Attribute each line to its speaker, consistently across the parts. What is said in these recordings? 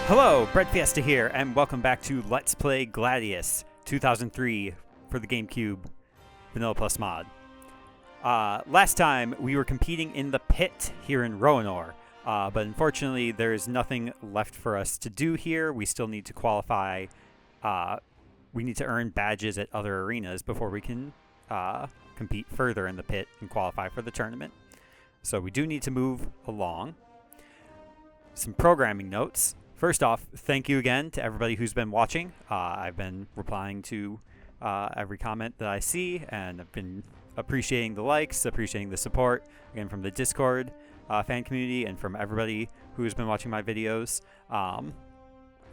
Speaker 1: Hello, breadfiesta here, and welcome back to Let's Play Gladius 2003 for the GameCube Vanilla Plus mod. Last time we were competing in the pit here in Roanor, but unfortunately there's nothing left for us to do here. We still need to qualify. We need to earn badges at other arenas before we can compete further in the pit and qualify for the tournament. So we do need to move along. Some programming notes. First off, thank you again to everybody who's been watching. I've been replying to every comment that I see, and I've been appreciating the likes, appreciating the support, again, from the Discord fan community and from everybody who's been watching my videos. I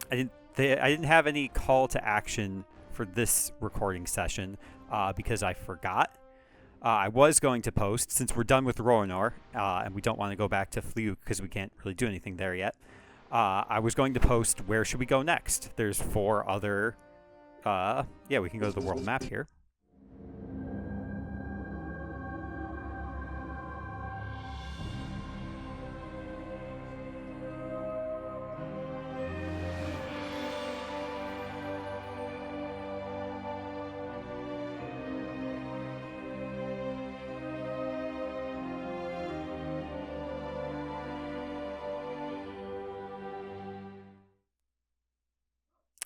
Speaker 1: didn't have any call to action for this recording session because I forgot. I was going to post, since we're done with Roanor, and we don't want to go back to Fluke because we can't really do anything there yet. I was going to post where should we go next. There's 4 other... yeah, we can go to the world map here.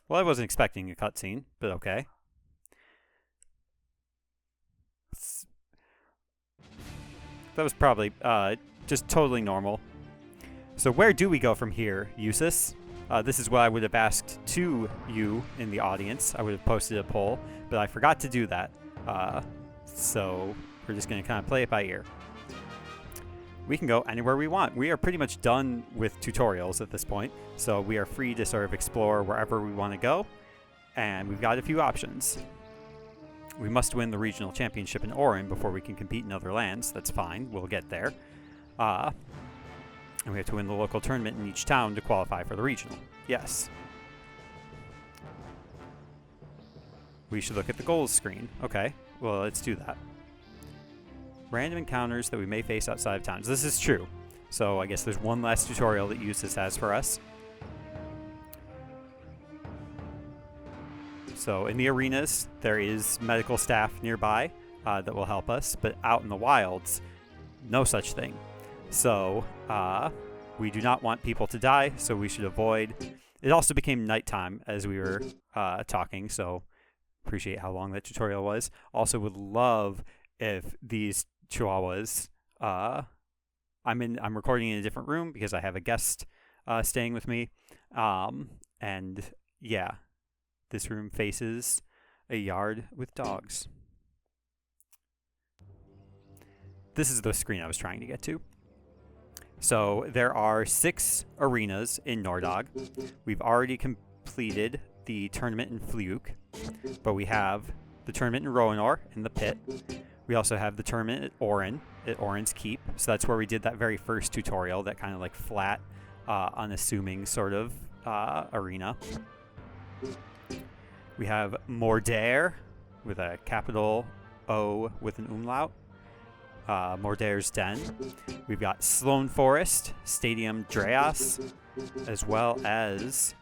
Speaker 1: Well, I wasn't expecting a cutscene, but okay. That was probably just totally normal. So where do we go from here, Eustace? This is what I would have asked to you in the audience. I would have posted a poll, but I forgot to do that. So we're just going to kind of play it by ear. We can go anywhere we want. We are pretty much done with tutorials at this point, so we are free to sort of explore wherever we want to go, and we've got a few options. We must win the regional championship in Oren before we can compete in other lands. That's fine, we'll get there. And we have to win the local tournament in each town to qualify for the regional. Yes. We should look at the goals screen. Okay, well, let's do that. Random encounters that we may face outside of towns. This is true. So I guess there's one last tutorial that Eustace has for us. So in the arenas, there is medical staff nearby that will help us, but out in the wilds, no such thing. So we do not want people to die, so we should avoid. It also became nighttime as we were talking, so appreciate how long that tutorial was. Also would love if these Chihuahuas. I'm recording in a different room because I have a guest staying with me. And yeah, this room faces a yard with dogs. This is the screen I was trying to get to. So there are 6 arenas in Nordog. We've already completed the tournament in Fluke, but we have the tournament in Roanor in the pit. We also have the tournament at Oren, at Oren's Keep. So that's where we did that very first tutorial, that kind of like flat, unassuming sort of arena. We have Mordair with a capital O with an umlaut. Mordair's Den. We've got Sloan Forest, Stadium Dreas, as well as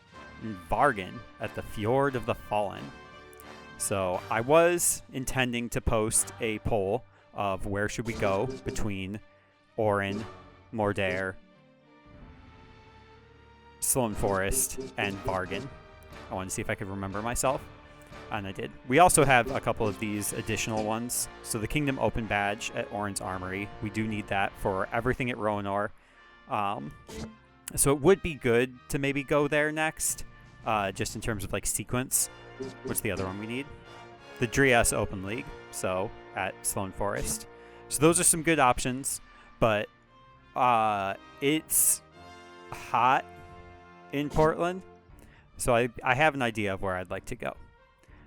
Speaker 1: Vargen at the Fjord of the Fallen. So I was intending to post a poll of where should we go between Oren, Mordair, Sloan Forest, and Vargen. I wanted to see if I could remember myself, and I did. We also have a couple of these additional ones. So the Kingdom Open Badge at Oren's Armory. We do need that for everything at Roanor. So it would be good to maybe go there next, just in terms of like sequence. What's the other one we need? The Dreas Open League, so at Sloan Forest. So those are some good options, but it's hot in Portland, so I have an idea of where I'd like to go.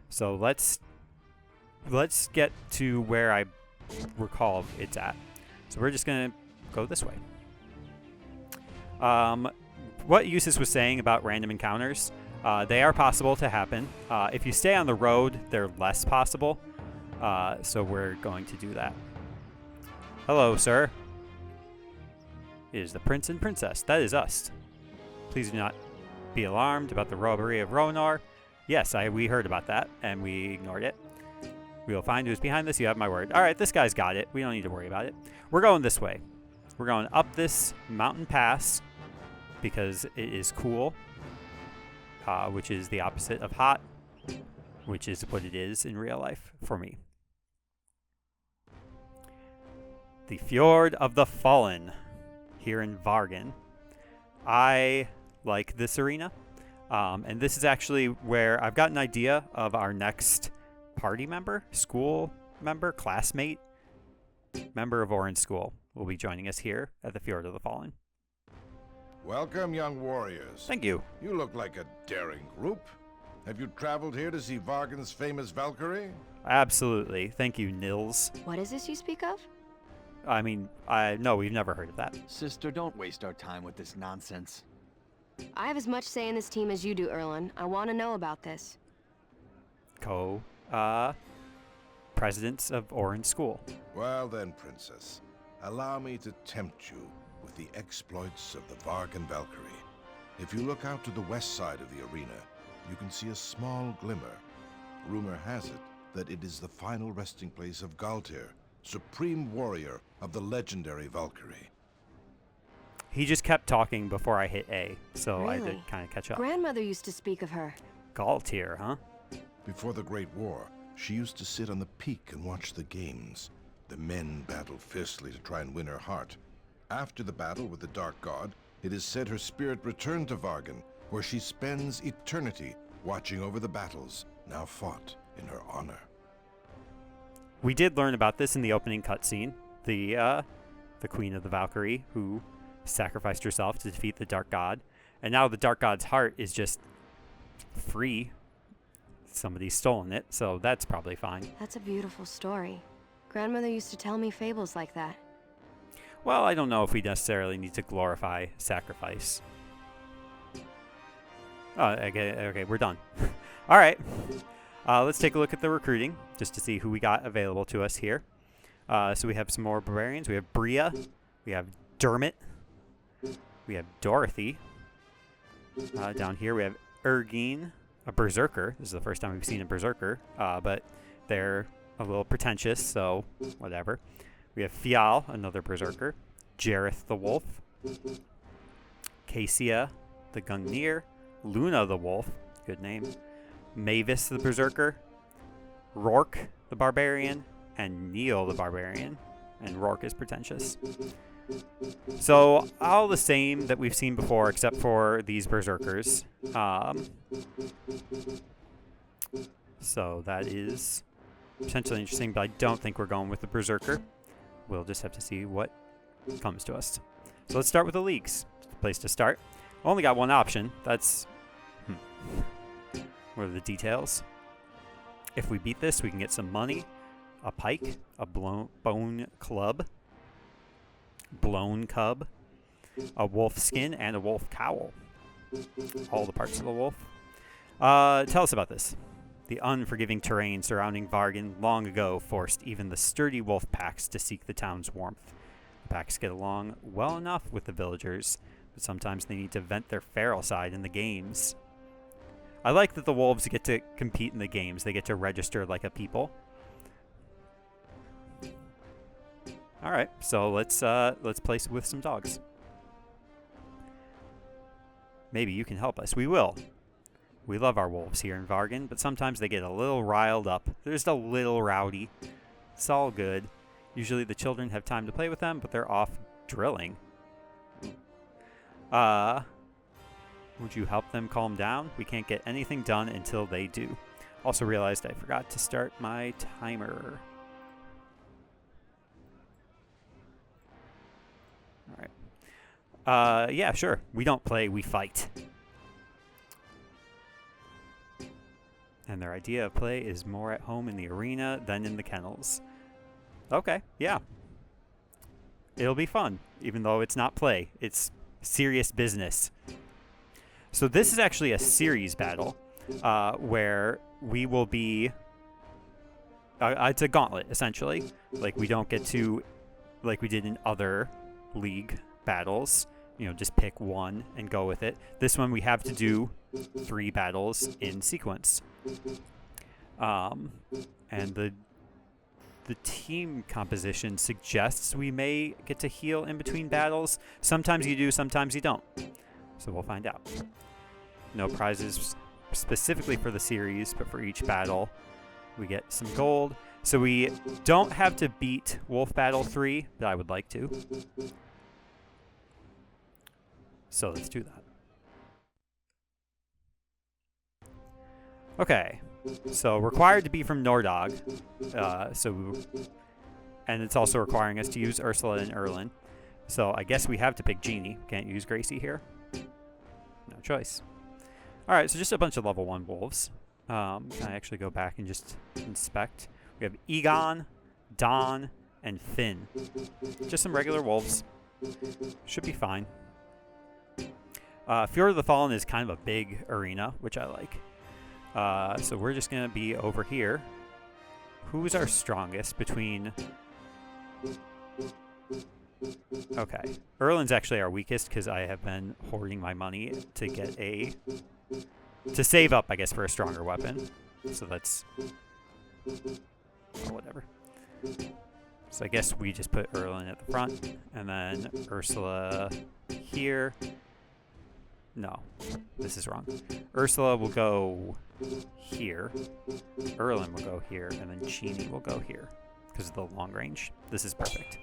Speaker 1: So let's get to where I recall it's at. So we're just gonna go this way. What Eustace was saying about random encounters, they are possible to happen. If you stay on the road, they're less possible. So we're going to do that. Hello, sir. It is the prince and princess. That is us. Please do not Be alarmed about the robbery of Ronor. Yes, we heard about that, and we ignored it. We will find who's behind this. You have my word. All right, this guy's got it. We don't need to worry about it. We're going this way. We're going up this mountain pass because it is cool, which is the opposite of hot, which is what it is in real life for me. The Fjord of the Fallen here in Vargen. I like this arena, and this is actually where I've got an idea of our next party member, school member, classmate, member of Orange School will be joining us here at the Fjord of the Fallen.
Speaker 2: Welcome, young warriors.
Speaker 1: Thank you.
Speaker 2: You look like a daring group. Have you traveled here to see Vargen's famous Valkyrie?
Speaker 1: Absolutely. Thank you, Nils.
Speaker 3: What is this you speak of?
Speaker 1: I mean, no, we've never heard of that.
Speaker 4: Sister, don't waste our time with this nonsense.
Speaker 3: I have as much say in this team as you do, Erlen. I want to know about this.
Speaker 1: Presidents of Orange School.
Speaker 2: Well then, Princess, allow me to tempt you with the exploits of the Vargen Valkyrie. If you look out to the west side of the arena, you can see a small glimmer. Rumor has it that it is the final resting place of Galtir, supreme warrior of the legendary Valkyrie.
Speaker 1: He just kept talking before I hit A, so
Speaker 3: Really?
Speaker 1: I did kind of catch up.
Speaker 3: Grandmother used to speak of her.
Speaker 1: Galtir, huh?
Speaker 2: Before the Great War, she used to sit on the peak and watch the games. The men battled fiercely to try and win her heart. After the battle with the Dark God, it is said her spirit returned to Vargen, where she spends eternity watching over the battles now fought in her honor.
Speaker 1: We did learn about this in the opening cutscene. The Queen of the Valkyrie, who sacrificed herself to defeat the Dark God. And now the Dark God's heart is just free. Somebody's stolen it, so that's probably fine.
Speaker 3: That's a beautiful story. Grandmother used to tell me fables like that.
Speaker 1: Well, I don't know if we necessarily need to glorify sacrifice. Oh, okay, we're done. All right. Let's take a look at the recruiting, just to see who we got available to us here. So we have some more barbarians. We have Bria. We have Dermot. We have Dorothy. Down here we have Ergine, a berserker. This is the first time we've seen a berserker, but they're a little pretentious, so whatever. We have Fial, another berserker. Jareth the wolf. Cassia the Gungnir. Luna the wolf, good name. Mavis the berserker. Rourke the barbarian. And Neil the barbarian. And Rourke is pretentious. So, all the same that we've seen before, except for these berserkers. So that is potentially interesting, but I don't think we're going with the berserker. We'll just have to see what comes to us. So let's start with the leagues. It's the place to start. Only got one option. That's... What are the details? If we beat this, we can get some money, a pike, a bone club, blown cub, a wolf skin, and a wolf cowl. All the parts of the wolf. Tell us about this. The unforgiving terrain surrounding Vargen long ago forced even the sturdy wolf packs to seek the town's warmth. The packs get along well enough with the villagers, but sometimes they need to vent their feral side in the games. I like that the wolves get to compete in the games. They get to register like a people. All right, so let's play with some dogs. Maybe you can help us. We will. We love our wolves here in Vargen, but sometimes they get a little riled up. They're just a little rowdy. It's all good. Usually the children have time to play with them, but they're off drilling. Would you help them calm down? We can't get anything done until they do. Also realized I forgot to start my timer. All right. Yeah, sure. We don't play, we fight. And their idea of play is more at home in the arena than in the kennels. Okay, yeah. It'll be fun, even though it's not play. It's serious business. So this is actually a series battle where we will be... it's a gauntlet, essentially. Like, we don't get to... Like we did in other league battles. you know, just pick one and go with it. This one we have to do 3 battles in sequence. And the team composition suggests we may get to heal in between battles. Sometimes you do, sometimes you don't. So we'll find out. No prizes specifically for the series, but for each battle we get some gold. So we don't have to beat Wolf Battle 3, but I would like to. So let's do that. Okay, so required to be from Nordog. And it's also requiring us to use Ursula and Erlen. So I guess we have to pick Genie. Can't use Gracie here. No choice. Alright, so just a bunch of level 1 wolves. Can I actually go back and just inspect? We have Egon, Don, and Finn. Just some regular wolves. Should be fine. Fjord of the Fallen is kind of a big arena, which I like. So we're just going to be over here. Who's our strongest between... Okay. Erlen's actually our weakest because I have been hoarding my money to get a... to save up, I guess, for a stronger weapon. So that's... oh, whatever. So I guess we just put Erlen at the front. And then Ursula here. No, this is wrong. Ursula will go here. Erlen will go here. And then Genie will go here because of the long range. This is perfect.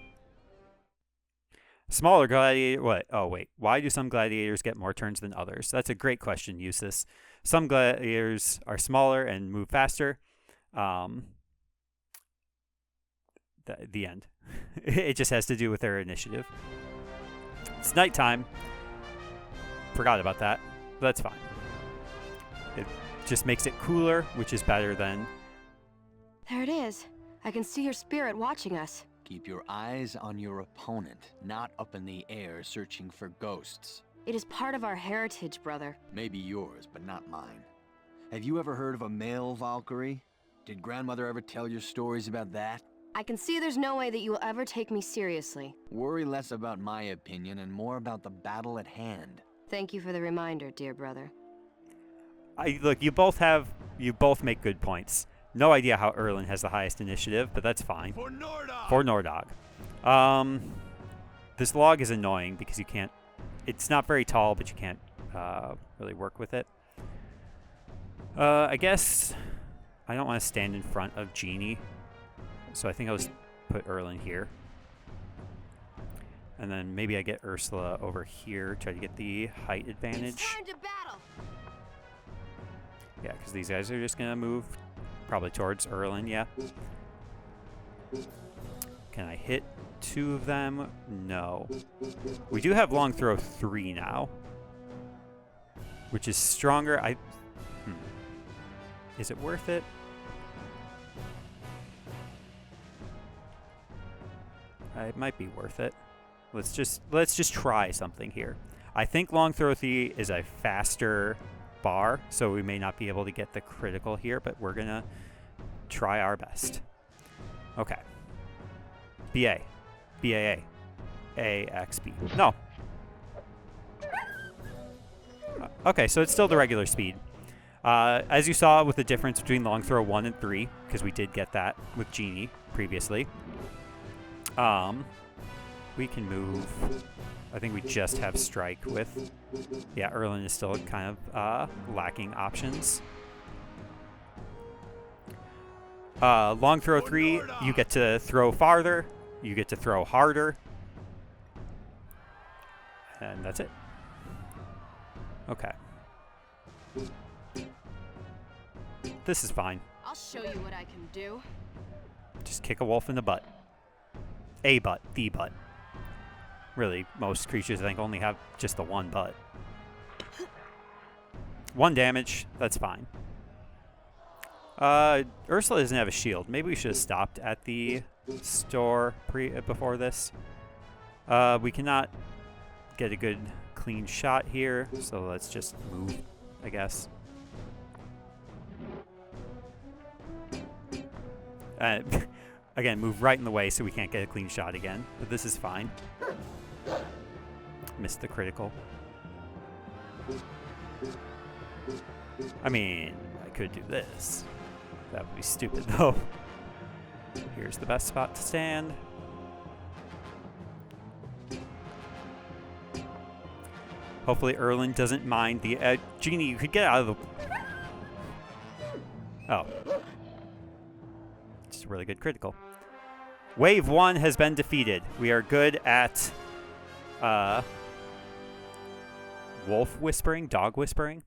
Speaker 1: Smaller gladiator. What? Oh, wait. Why do some gladiators get more turns than others? That's a great question, Eustace. Some gladiators are smaller and move faster. The end. It just has to do with their initiative. It's nighttime. Forgot about that. But that's fine. It just makes it cooler, which is better than...
Speaker 3: There it is. I can see your spirit watching us.
Speaker 4: Keep your eyes on your opponent, not up in the air searching for ghosts.
Speaker 3: It is part of our heritage, brother.
Speaker 4: Maybe yours, but not mine. Have you ever heard of a male Valkyrie? Did grandmother ever tell you stories about that?
Speaker 3: I can see there's no way that you will ever take me seriously.
Speaker 4: Worry less about my opinion and more about the battle at hand.
Speaker 3: Thank you for the reminder, dear brother.
Speaker 1: Look, you both make good points. No idea how Erlen has the highest initiative, but that's fine.
Speaker 2: For Nordog!
Speaker 1: For Nordog. This log is annoying because you can't... It's not very tall, but you can't really work with it. I guess I don't want to stand in front of Genie, so I think I'll just put Erlen here. And then maybe I get Ursula over here, try to get the height advantage.
Speaker 3: It's time to battle!
Speaker 1: Yeah, because these guys are just going to move probably towards Erlen, yeah. Can I hit 2 of them? No. We do have long throw 3 now, which is stronger. Is it worth it? It might be worth it. Let's just try something here. I think long throw 3 is a faster bar, so we may not be able to get the critical here, but we're gonna try our best. Okay. BA. BAA. AXB. No. Okay, so it's still the regular speed. As you saw with the difference between long throw 1 and 3, because we did get that with Genie previously. We can move. I think we just have strike with... Yeah, Erlen is still kind of lacking options. Long throw 3, you get to throw farther. You get to throw harder. And that's it. Okay. This is fine.
Speaker 3: I'll show you what I can do.
Speaker 1: Just kick a wolf in the butt. A butt. The butt. Really, most creatures, I think, only have just the one butt. 1 damage. That's fine. Ursula doesn't have a shield. Maybe we should have stopped at the store before this. We cannot get a good, clean shot here, so let's just move, I guess. Again, move right in the way so we can't get a clean shot again, but this is fine. Missed the critical. I mean, I could do this. That would be stupid, though. Here's the best spot to stand. Hopefully Erlen doesn't mind the... Genie, you could get out of the... Oh. Just a really good critical. Wave 1 has been defeated. We are good at... wolf whispering? Dog whispering?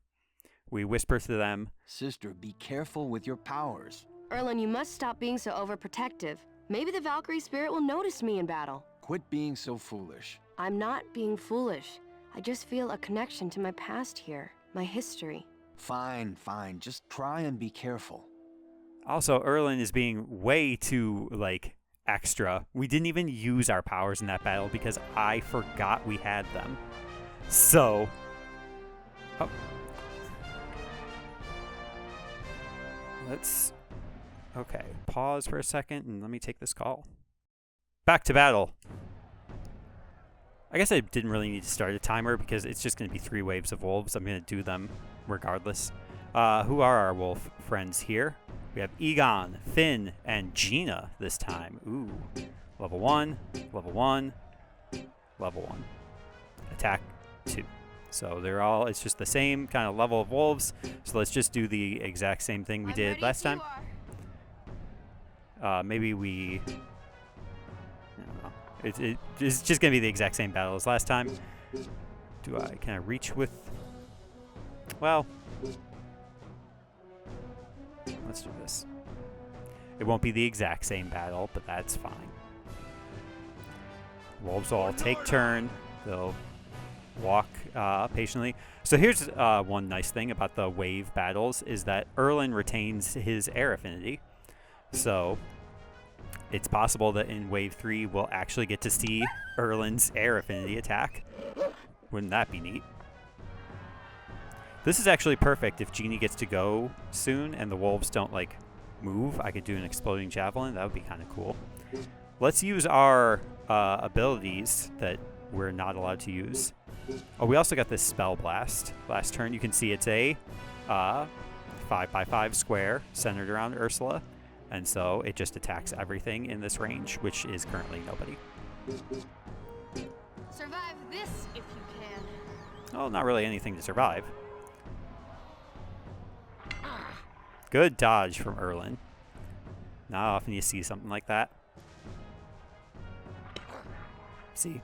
Speaker 1: We whisper to them.
Speaker 4: Sister, be careful with your powers.
Speaker 3: Erlen, you must stop being so overprotective. Maybe the Valkyrie spirit will notice me in battle.
Speaker 4: Quit being so foolish.
Speaker 3: I'm not being foolish. I just feel a connection to my past here, my history.
Speaker 4: Fine, fine. Just try and be careful.
Speaker 1: Also, Erlen is being way too, like, extra. We didn't even use our powers in that battle because I forgot we had them. So... Oh. Let's... Okay, pause for a second and let me take this call. Back to battle. I guess I didn't really need to start a timer because it's just going to be 3 waves of wolves. I'm going to do them regardless. Who are our wolf friends here? We have Egon, Finn, and Gina this time. Ooh. Level 1, level 1, level 1. Attack 2. So they're all, it's just the same kind of level of wolves. So let's just do the exact same thing we did last time. Maybe we... I don't know. It's just going to be the exact same battle as last time. Can I reach with... Well... Let's do this. It won't be the exact same battle, but that's fine. Wolves will all take turn. They'll walk patiently. So here's one nice thing about the wave battles is that Erlen retains his air affinity. So it's possible that in wave 3 we'll actually get to see Erlen's air affinity attack. Wouldn't that be neat? This is actually perfect if Genie gets to go soon and the wolves don't, like, move. I could do an exploding javelin. That would be kind of cool. Let's use our abilities that we're not allowed to use. Oh, we also got this Spell Blast last turn. You can see it's a 5x5 square centered around Ursula. And so it just attacks everything in this range, which is currently nobody.
Speaker 3: Survive this if you can.
Speaker 1: Oh, not really anything to survive. Good dodge from Erlen. Not often you see something like that. See?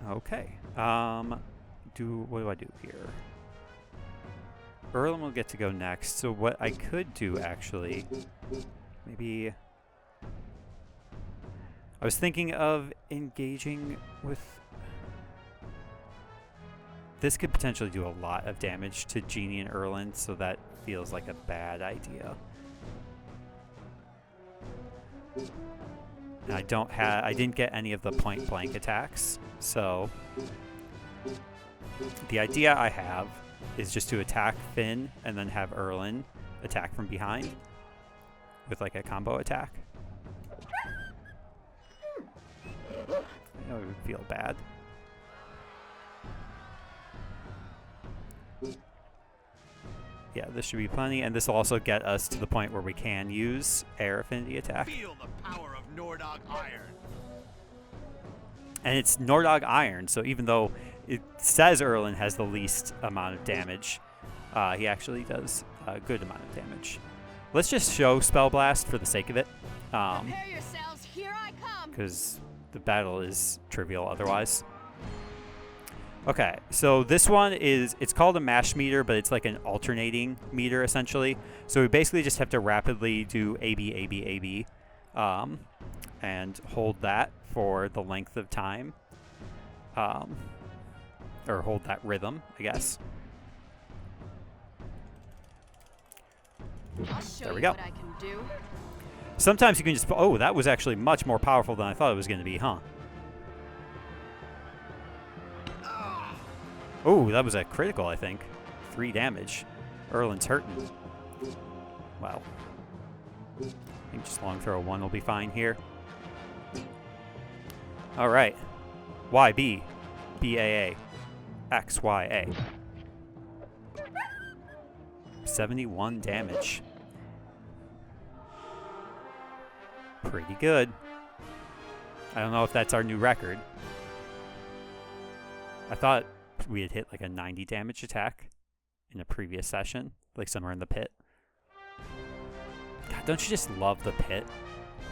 Speaker 1: Okay. What do I do here? Erlen will get to go next. So what I could do, actually, maybe... I was thinking of engaging with... This could potentially do a lot of damage to Genie and Erlen, so that feels like a bad idea. And I didn't get any of the point blank attacks, so the idea I have is just to attack Finn and then have Erlen attack from behind with like a combo attack. I know it would feel bad. Yeah, this should be plenty, and this will also get us to the point where we can use air affinity attack.
Speaker 5: Feel the power of Nordog Iron.
Speaker 1: And it's Nordog Iron, so even though it says Erlen has the least amount of damage, he actually does a good amount of damage. Let's just show Spell Blast for the sake of it.
Speaker 3: Prepare yourselves, here I come.
Speaker 1: Because the battle is trivial otherwise. Okay, so this one it's called a mash meter, but it's like an alternating meter essentially. So we basically just have to rapidly do AB, AB, AB, and hold that for the length of time, or hold that rhythm, I guess.
Speaker 3: I'll show
Speaker 1: There we
Speaker 3: you
Speaker 1: go.
Speaker 3: what I can do.
Speaker 1: Sometimes you can just, oh, that was actually much more powerful than I thought it was going to be, huh? Oh, that was a critical, I think. 3 damage. Erlen's hurting. Well, I think just long throw 1 will be fine here. All right. YB. BAA. XYA. 71 damage. Pretty good. I don't know if that's our new record. I thought we had hit like a 90 damage attack in a previous session, like somewhere in the pit. God, don't you just love the pit?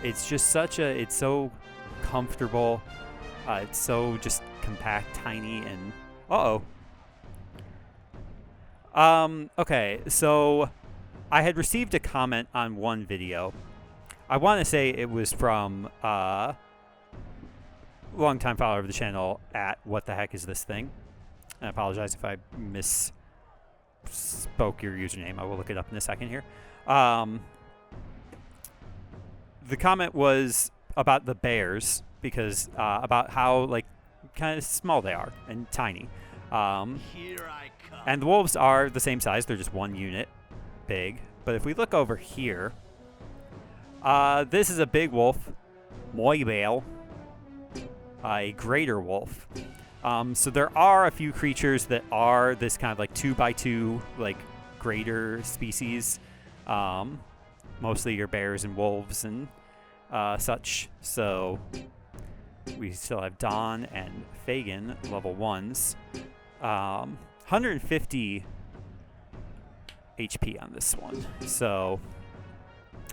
Speaker 1: It's just such a, it's so comfortable. It's so just compact, tiny, and okay, so I had received a comment on one video. I want to say it was from longtime follower of the channel at What the Heck Is This Thing? I apologize if I misspoke your username. I will look it up in a second here. The comment was about the bears, because about how like kind of small they are and tiny.
Speaker 5: Here I come.
Speaker 1: And the wolves are the same size. They're just one unit big. But if we look over here, this is a big wolf, Moibale, a greater wolf. So there are a few creatures that are this kind of like 2x2 like greater species. Mostly your bears and wolves and such. So we still have Dawn and Fagin, level 1s. 150 HP on this one. So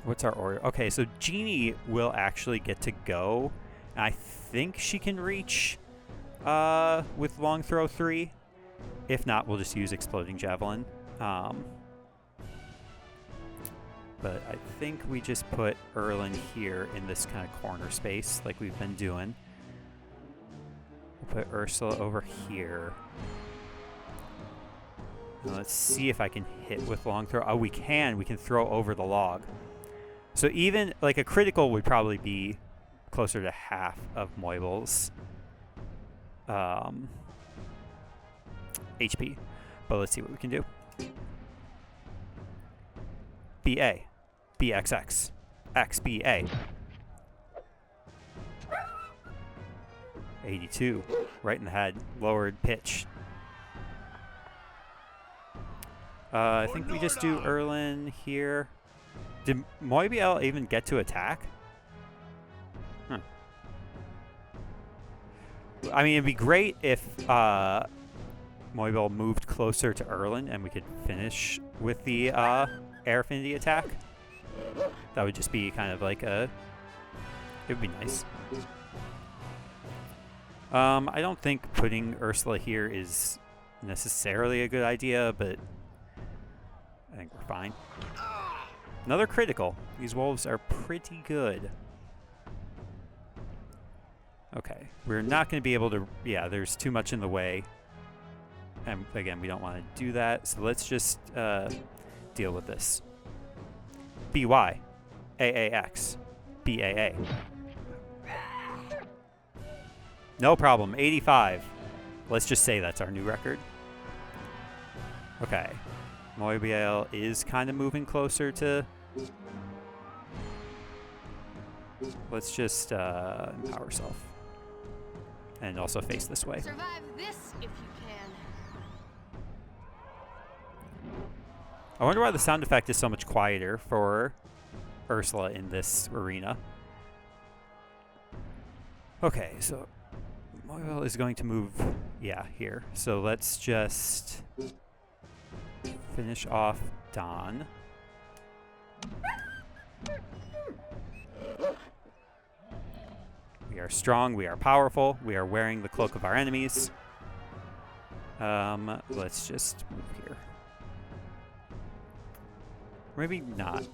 Speaker 1: what's our order? Okay, so Jeannie will actually get to go. I think she can reach with long throw 3. If not, we'll just use exploding javelin. But I think we just put Erlen here in this kind of corner space like we've been doing. We'll put Ursula over here. Now let's see if I can hit with long throw. Oh, we can. We can throw over the log. So even like a critical would probably be closer to half of Moible's HP. But let's see what we can do. BA. BXX. XBA. 82. Right in the head. Lowered pitch. I think we just do Erlen here. Did Moibiel even get to attack? Huh. I mean, it'd be great if Moibiel moved closer to Erlen and we could finish with the air affinity attack. That would just be kind of like a... It would be nice. I don't think putting Ursula here is necessarily a good idea, but I think we're fine. Another critical. These wolves are pretty good. Okay. We're not going to be able to... Yeah, there's too much in the way. And again, we don't want to do that. So let's just deal with this. BY. AAX. BAA. No problem. 85. Let's just say that's our new record. Okay. Moibiel is kind of moving closer to... Let's just empower self. And also face this way.
Speaker 3: Survive this if you can.
Speaker 1: I wonder why the sound effect is so much quieter for Ursula in this arena. Okay, so Moibiel is going to move, yeah, here. So let's just finish off Dawn. We are strong, we are powerful, we are wearing the cloak of our enemies. Let's just move here. Maybe not.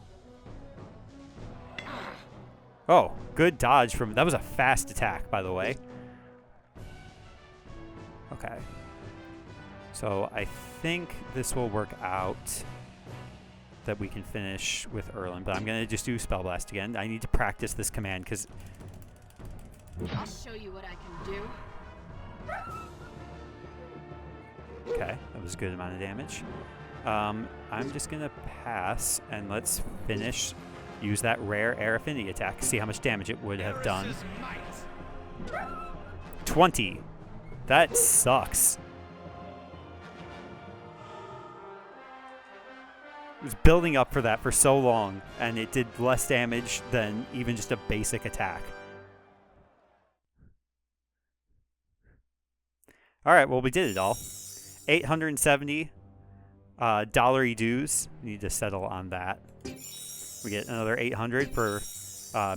Speaker 1: Oh, good dodge from... That was a fast attack, by the way. Okay. So I think this will work out. That we can finish with Erlen. But I'm going to just do Spell Blast again. I need to practice this command because...
Speaker 3: I'll show you what I can do.
Speaker 1: Okay, that was a good amount of damage. I'm just going to pass, and let's finish. Use that rare air affinity attack. See how much damage it would have done. 20. That sucks. It was building up for that for so long, and it did less damage than even just a basic attack. All right, well, we did it all. 870 dollary dues. We need to settle on that. We get another 800 for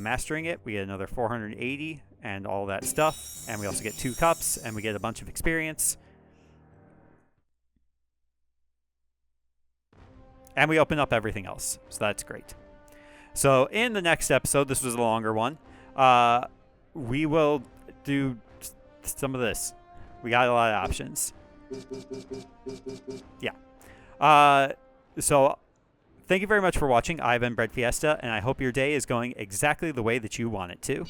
Speaker 1: mastering it. We get another 480 and all that stuff. And we also get 2 cups, and we get a bunch of experience. And we open up everything else. So that's great. So in the next episode, this was a longer one, we will do some of this. We got a lot of options. Yeah. So thank you very much for watching. I've been breadfiesta, and I hope your day is going exactly the way that you want it to.